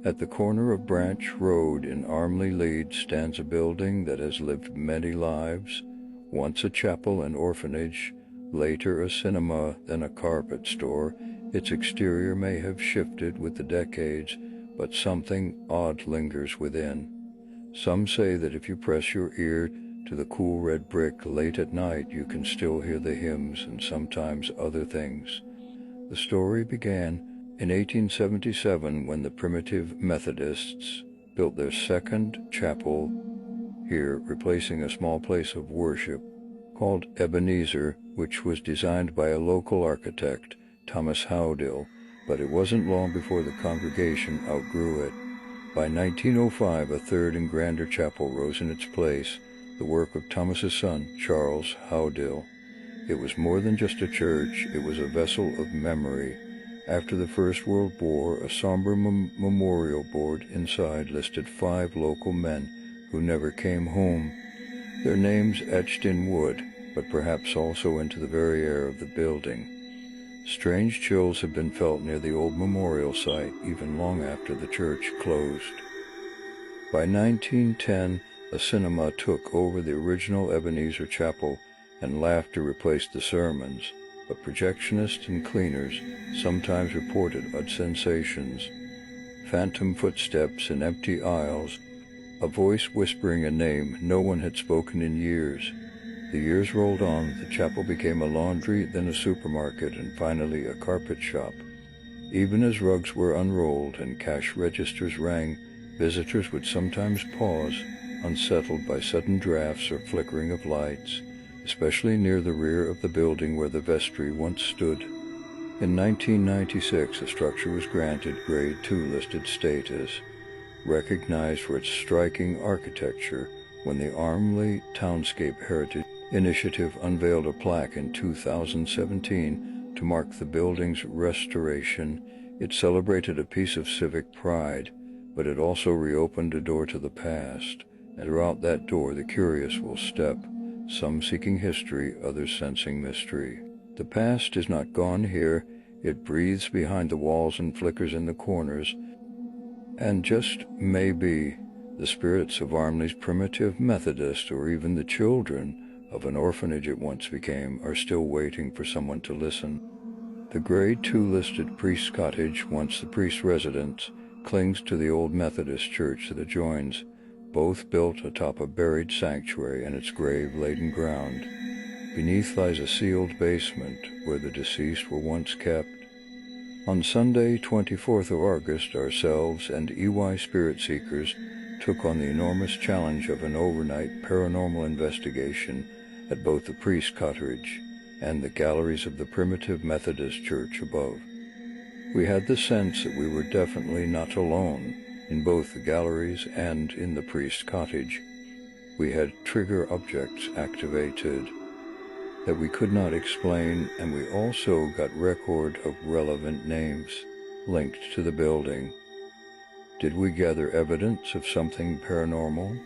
At the corner of Branch Road in Armley, Leeds, stands a building that has lived many lives, once a chapel and orphanage, later a cinema, then a carpet store. Its exterior may have shifted with the decades, but something odd lingers within. Some say that if you press your ear to the cool red brick late at night, you can still hear the hymns and sometimes other things. The story began in 1877 when the Primitive Methodists built their second chapel here, replacing a small place of worship called Ebenezer, which was designed by a local architect, Thomas Howdill, but it wasn't long before the congregation outgrew it. By 1905, a third and grander chapel rose in its place, the work of Thomas's son, Charles Howdill. It was more than just a church, it was a vessel of memory. After the First World War, a somber memorial board inside listed 5 local men who never came home, their names etched in wood, but perhaps also into the very air of the building. Strange chills have been felt near the old memorial site even long after the church closed. By 1910, a cinema took over the original Ebenezer Chapel, and laughter replaced the sermons, but projectionists and cleaners sometimes reported odd sensations, phantom footsteps in empty aisles, a voice whispering a name no one had spoken in years. The years rolled on, the chapel became a laundry, then a supermarket, and finally a carpet shop. Even as rugs were unrolled and cash registers rang, visitors would sometimes pause, unsettled by sudden drafts or flickering of lights, especially near the rear of the building where the vestry once stood. In 1996, the structure was granted Grade II listed status, recognized for its striking architecture when the Armley Townscape Heritage Initiative unveiled a plaque in 2017 to mark the building's restoration. It celebrated a piece of civic pride, but it also reopened a door to the past, and throughout that door the curious will step, some seeking history, others sensing mystery. The past is not gone here, it breathes behind the walls and flickers in the corners, and just maybe the spirits of Armley's Primitive Methodist, or even the children of an orphanage it once became, are still waiting for someone to listen. The Grade II listed priest's cottage, once the priest's residence, clings to the old Methodist church that adjoins, both built atop a buried sanctuary and its grave-laden ground. Beneath lies a sealed basement where the deceased were once kept. On Sunday, 24th of August, ourselves and EY Spirit Seekers took on the enormous challenge of an overnight paranormal investigation at both the priest's cottage and the galleries of the Primitive Methodist Church above. We had the sense that we were definitely not alone in both the galleries and in the priest's cottage. We had trigger objects activated that we could not explain, and we also got record of relevant names linked to the building. Did we gather evidence of something paranormal?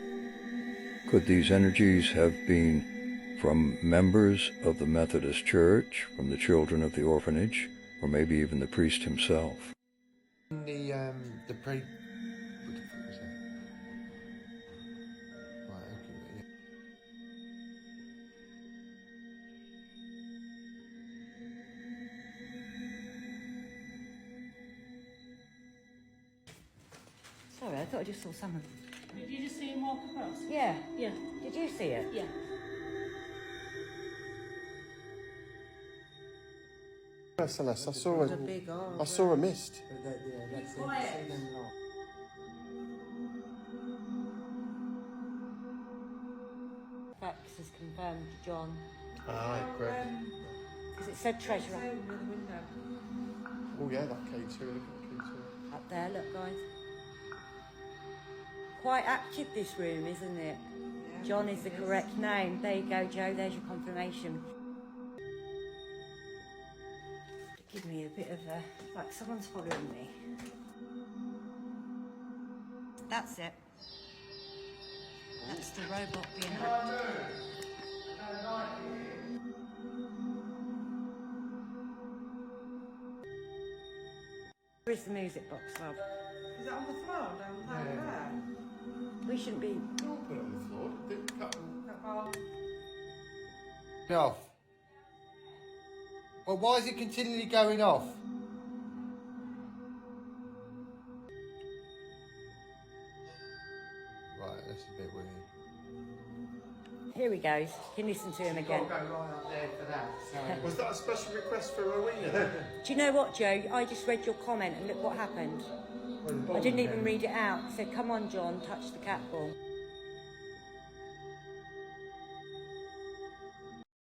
Could these energies have been from members of the Methodist Church, from the children of the orphanage, or maybe even the priest himself? What the fuck was that? Right, okay, yeah. Sorry, I thought I just saw someone. Did you just see him walk across? Yeah. Yeah. Did you see it? Yeah. Celeste, Big I saw a mist. Quiet. FX has confirmed John. Ah, great. Because it said treasurer. Oh yeah, that K2, look at the K2. Up there, look guys. Quite active this room, isn't it? Yeah, John is the correct name. There you go, Joe, there's your confirmation. Give me a bit of a, like someone's following me. That's it. That's the robot being hacked. Where's the music box, love? Is that on the floor down there? We shouldn't be. Don't put it on the floor. Off. Well, why is it continually going off? Right, that's a bit weird. Here he goes. You can listen to him again. Go right up there for that. So. Was that a special request for Rowena? Do you know what, Joe? I just read your comment and look what happened. I didn't even read it out. It said, come on, John, touch the cat ball.